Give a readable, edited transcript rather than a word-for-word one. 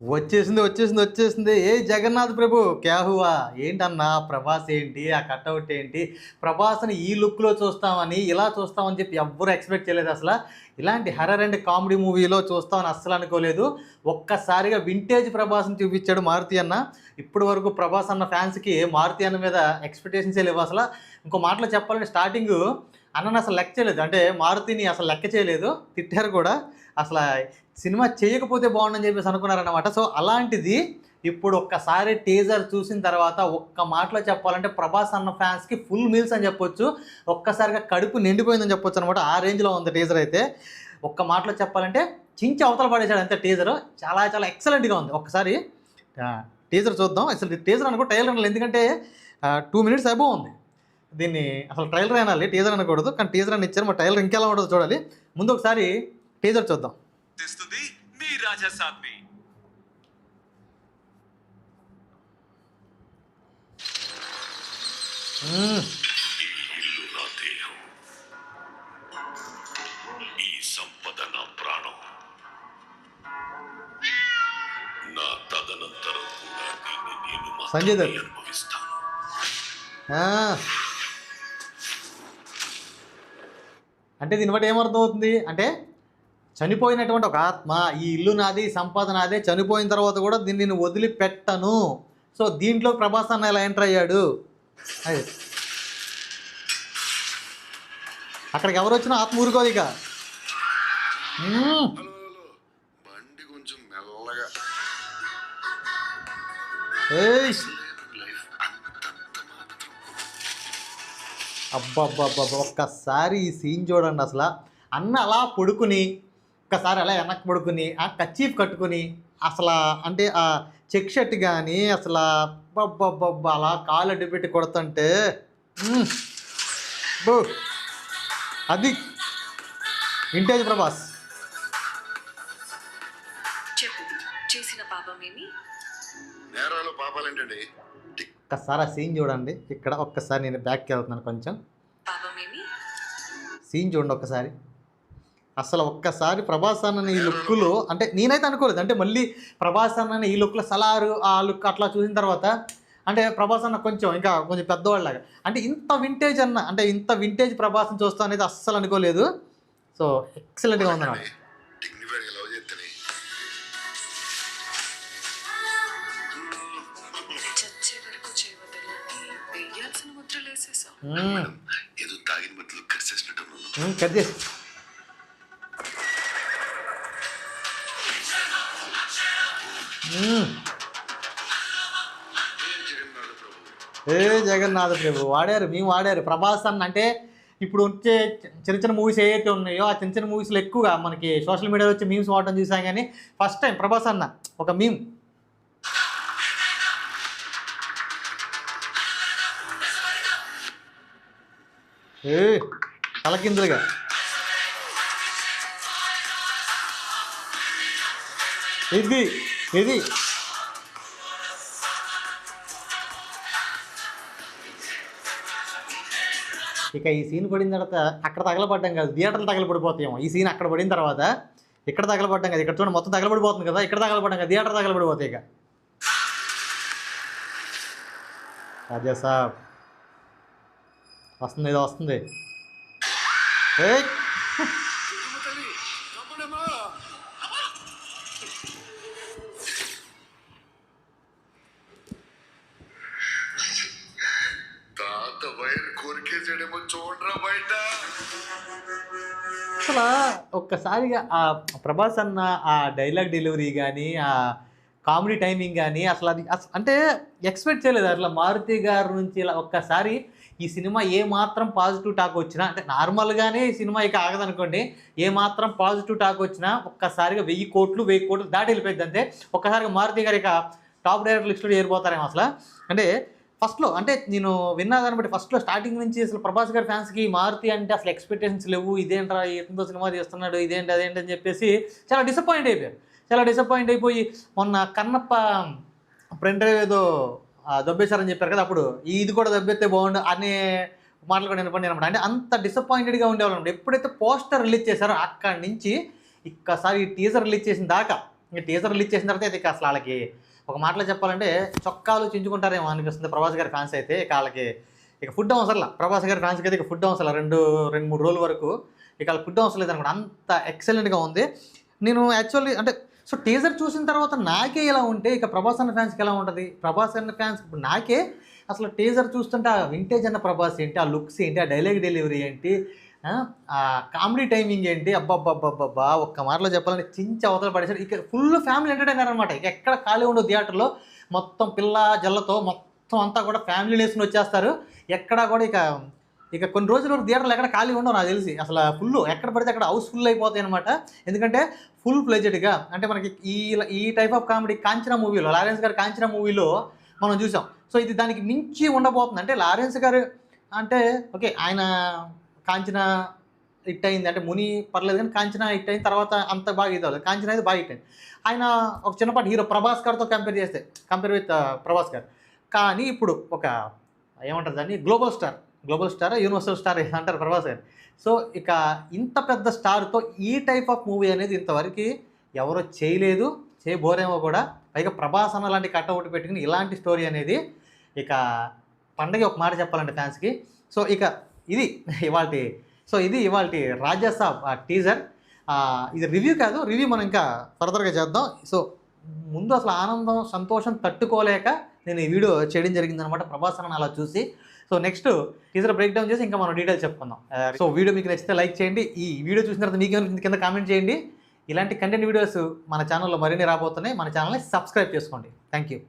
వచ్చేసింది. ఏ జగన్నాథ్ ప్రభు క్యా హువా? ఏంటన్నా ప్రభాస్ ఏంటి? ఆ కటౌట్ ఏంటి? ప్రభాస్‌ని ఈ లుక్‌లో చూస్తామని, ఇలా చూస్తామని చెప్పి ఎవ్వరు ఎక్స్‌పెక్ట్ చేయలేదు అసల. ఇలాంటి హర్రర్ అండ్ కామెడీ మూవీలో చూస్తామని అస్సలు అనుకోలేదు. ఒక్కసారిగా వింటేజ్ ప్రభాస్‌ని చూపించాడు మారుతి అన్న. ఇప్పటి వరకు ప్రభాస్ అన్న ఫ్యాన్స్‌కి మారుతి అన్న మీద ఎక్స్‌పెక్టేషన్సే లేవు అసల. ఇంకో మాటలో చెప్పాలంటే స్టార్టింగు అన్నని అసలు లెక్క చేయలేదు. అంటే మారుతిని అసలు లెక్క చేయలేదు. తిట్టారు కూడా. అసల సినిమా చేయకపోతే బాగుండని చెప్పేసి అనుకున్నారన్నమాట. సో అలాంటిది ఇప్పుడు ఒక్కసారి టీజర్ చూసిన తర్వాత ఒక్క మాటలో చెప్పాలంటే ప్రభాస్ అన్న ఫ్యాన్స్కి ఫుల్ మీల్స్ అని చెప్పొచ్చు. ఒక్కసారిగా కడుపు నిండిపోయిందని చెప్పొచ్చు అనమాట. ఆ రేంజ్లో ఉంది టీజర్ అయితే. ఒక్క మాటలో చెప్పాలంటే చించి అవతల పడేశాడు అంతే టీజర్. చాలా చాలా ఎక్సలెంట్గా ఉంది. ఒక్కసారి టీజర్ చూద్దాం. అసలు టీజర్ అనుకో ట్రైలర్ అనాలి, ఎందుకంటే 2 మినిట్స్ అబోవ్ ఉంది. దీన్ని అసలు ట్రైలర్ అనాలి, టీజర్ అనకూడదు. కానీ టీజర్ అని ఇచ్చారు. మా ట్రైలర్ ఇంకెలా ఉంటుందో చూడాలి. ముందు ఒకసారి టీజర్ చూద్దాం. మీ రాజా సాధ్వి ఈ సంపద నా ప్రాణం, నా తదనంతరం కూడా దీన్ని నేను సంజయ్ దత్ అనుభవిస్తాను. అంటే దీన్ని బట్టి ఏమర్థం అవుతుంది అంటే చనిపోయినటువంటి ఒక ఆత్మ, ఈ ఇల్లు నాది, సంపద నాదే, చనిపోయిన తర్వాత కూడా దీన్ని నేను వదిలిపెట్టను. సో దీంట్లో ప్రభాస్ అన్న ఎలా ఎంటర్ అయ్యాడు? అది అక్కడికి ఎవరు వచ్చినా ఆత్మ ఊరుకోదు ఇక. బండి కొంచెం మెల్లగా. అబ్బబ్బబ్బబ్బ ఒక్కసారి ఈ సీన్ చూడండి. అసలు అన్న అలా పడుకుని, ఒక్కసారి అలా వెనక్కి పడుకుని, ఆ కచ్చీఫ్ కట్టుకుని, అసలు అంటే ఆ చెక్ షర్ట్ కానీ అసలు అబ్బబ్బబ్బబ్బ అలా కాలు అడ్డు పెట్టి కొడుతుంటే అది వింటేజ్ ప్రభాస్. చేసిన పాపమేమి? నేరాలు పాపాలేంటండి? ఒక్కసారి ఆ సీన్ చూడండి. ఇక్కడ ఒక్కసారి నేను బ్యాక్కి వెళ్తున్నాను కొంచెం. పాపమేమి? సీన్ చూడండి ఒక్కసారి. అసలు ఒక్కసారి ప్రభాస్ అన్నని ఈ లుక్లో అంటే నేనైతే అనుకోలేదు. అంటే మళ్ళీ ప్రభాస్ అన్నని ఈ లుక్లో సలారు ఆ లుక్ అట్లా చూసిన తర్వాత అంటే ప్రభాస్ అన్న ఇంకా కొంచెం పెద్దవాళ్ళలాగా అంటే ఇంత వింటేజ్ అన్న అంటే ఇంత వింటేజ్ ప్రభాస్ని చూస్తా అనేది అస్సలు అనుకోలేదు. సో ఎక్సలెంట్గా ఉంది నాకు. కట్ చేసి జగన్నాథ ప్రభు వాడారు, మేము వాడారు ప్రభాస్ అన్న. అంటే ఇప్పుడు వచ్చే చిన్న చిన్న మూవీస్ ఏవైతే ఉన్నాయో ఆ చిన్న చిన్న మూవీస్లో ఎక్కువగా మనకి సోషల్ మీడియాలో వచ్చి మీమ్స్ వాడటం చూసాం. కానీ ఫస్ట్ టైం ప్రభాస్ అన్న ఒక మీమ్ తలకిందులుగా ఇది ఇది ఇక ఈ సీన్ పడిన తర్వాత అక్కడ తగలబడ్డాం కాదు, థియేటర్లు తగలబడిపోతాయేమో. ఈ సీన్ అక్కడ పడిన తర్వాత ఇక్కడ తగలబడ్డాం కదా, ఇక్కడ చూడండి మొత్తం తగలబడిపోతుంది కదా, ఇక్కడ తగలబడ్డాం కదా, థియేటర్ తగలబడిపోతాయి. ఇక రాజా సాబ్ వస్తుంది, ఇది వస్తుంది. అసలు ఒక్కసారిగా ఆ ప్రభాస్ అన్న ఆ డైలాగ్ డెలివరీ కానీ ఆ కామెడీ టైమింగ్ కానీ అసలు అది అంటే ఎక్స్పెక్ట్ చేయలేదు. అట్లా మారుతి గారి నుంచి ఇలా ఒక్కసారి ఈ సినిమా ఏ మాత్రం పాజిటివ్ టాక్ వచ్చినా అంటే నార్మల్గానే ఈ సినిమా ఇక ఆగదనుకోండి, ఏ మాత్రం పాజిటివ్ టాక్ వచ్చినా ఒక్కసారిగా 1000 కోట్లు దాటి వెళ్ళిపోయింది అంతే. ఒక్కసారిగా మారుతి గారు ఇక టాప్ డైరెక్టర్ లిస్టులో చేరిపోతారేమో అసలు. అంటే ఫస్ట్లో అంటే నేను విన్నా దాన్ని బట్టి ఫస్ట్లో స్టార్టింగ్ నుంచి అసలు ప్రభాస్ గారి ఫ్యాన్స్కి మారుతి అంటే అసలు ఎక్స్పెక్టేషన్స్ లేవు. ఇదేంట్రా ఎంతో సినిమా తీస్తున్నాడు, ఇదేంటి అదేంటి అని చెప్పేసి చాలా డిసప్పాయింట్ అయిపోయి మొన్న కన్నప్ప ఫ్రెండ్ డ్రైవ్ ఏదో దొబ్బేశారని చెప్పారు కదా, అప్పుడు ఇది కూడా దొబ్బెత్తే బాగుండు అనే మాటలు కూడా వినపడి అనమాట. అంటే అంత డిసప్పాయింటెడ్గా ఉండేవాళ్ళు. ఎప్పుడైతే పోస్టర్ రిలీజ్ చేశారో అక్కడి నుంచి ఒక్కసారి ఈ టీజర్ రిలీజ్ చేసిన దాకా ఇంకా టీజర్ రిలీజ్ చేసిన తర్వాత ఇక అసలు వాళ్ళకి ఒక మాటలో చెప్పాలంటే చొక్కాలు చించుకుంటారేమో అనిపిస్తుంది ప్రభాస్ గారి ఫ్యాన్స్ అయితే. ఇక వాళ్ళకి ఇక ఫుడ్ అవసరంలా, ప్రభాస్ గారి ఫ్యాన్స్కి అయితే ఇక ఫుడ్ అవసరం 2-3 రోజుల వరకు ఇక వాళ్ళకి ఫుడ్ అవసరం లేదు అనమాట. అంత ఎక్సలెంట్గా ఉంది. నేను యాక్చువల్లీ అంటే సో టీజర్ చూసిన తర్వాత నాకే ఇలా ఉంటే ఇక ప్రభాస్ అన్న ఫ్యాన్స్కి ఎలా ఉంటుంది? ప్రభాస్ అన్న ఫ్యాన్స్ ఇప్పుడు నాకే అసలు టీజర్ చూస్తుంటే ఆ వింటేజ్ అన్న ప్రభాస్ ఏంటి, ఆ లుక్స్ ఏంటి, ఆ డైలాగ్ డెలివరీ ఏంటి, ఆ కామెడీ టైమింగ్ ఏంటి, అబ్బబ్బబ్బబ్బబ్బా ఒక్క మాటలో చెప్పాలంటే చించి అవతల పడేసారు. ఇక ఫుల్ ఫ్యామిలీ ఎంటర్టైనర్ అనమాట. ఇక ఎక్కడ ఖాళీ ఉండదు థియేటర్లో. మొత్తం పిల్ల జల్లతో మొత్తం అంతా కూడా ఫ్యామిలీ నేసుకుని వచ్చేస్తారు. ఎక్కడా కూడా ఇక కొన్ని రోజుల వరకు థియేటర్లు ఎక్కడ ఖాళీ ఉండవు నాకు తెలిసి. అసలు ఫుల్ ఎక్కడ పడితే అక్కడ హౌస్ ఫుల్ అయిపోతాయి అనమాట. ఎందుకంటే ఫుల్ ఫ్లెడ్జెడ్గా అంటే మనకి ఈ టైప్ ఆఫ్ కామెడీ కాంచనా మూవీలో, లారెన్స్ గారి కాంచనా మూవీలో మనం చూసాం. సో ఇది దానికి మించి ఉండబోతుంది. అంటే లారెన్స్ గారు అంటే ఓకే ఆయన కాంచనా హిట్ అయింది అంటే ముని పర్లేదు, కానీ కాంచనా హిట్ అయిన తర్వాత అంత బాగా ఇది అవ్వలేదు. కాంచనా అయితే బాగా హిట్ అయింది. ఆయన ఒక చిన్నపాటి హీరో ప్రభాస్ గారితో కంపేర్ విత్ ప్రభాస్ గారు. కానీ ఇప్పుడు ఒక ఏమంటారు దాన్ని గ్లోబల్ స్టార్ యూనివర్సల్ స్టార్ అంటారు ప్రభాస్ గారు. సో ఇక ఇంత పెద్ద స్టార్తో ఈ టైప్ ఆఫ్ మూవీ అనేది ఇంతవరకు ఎవరో చేయలేదు, చేయబోరేమో కూడా. పైగా ప్రభాస్ అన్న లాంటి కట్అవుట్ పెట్టుకుని ఇలాంటి స్టోరీ అనేది ఇక పండగ ఒక మాట చెప్పాలంటే ఫ్యాన్స్కి. సో ఇక ఇది ఇవాళ రాజాసాబ్ టీజర్. ఇది రివ్యూ కాదు, రివ్యూ మనం ఇంకా ఫర్దర్గా చేద్దాం. సో ముందు అసలు ఆనందం సంతోషం తట్టుకోలేక నేను ఈ వీడియో చేయడం జరిగిందనమాట ప్రభాస్ అన్న అలా చూసి. So next teaser break down చేసి ఇంకా మనం డీటెయిల్స్ చెప్పుకుందాం. సో వీడియో మీకు నచ్చితే లైక్ చేయండి. ఈ వీడియో చూసిన తర్వాత మీకు కింద కామెంట్ చేయండి. ఇలాంటి కంటెంట్ వీడియోస్ మన ఛానల్లో మరిన్ని రాబోతున్నాయి. మన ఛానల్ని సబ్స్క్రైబ్ చేసుకోండి. Thank you.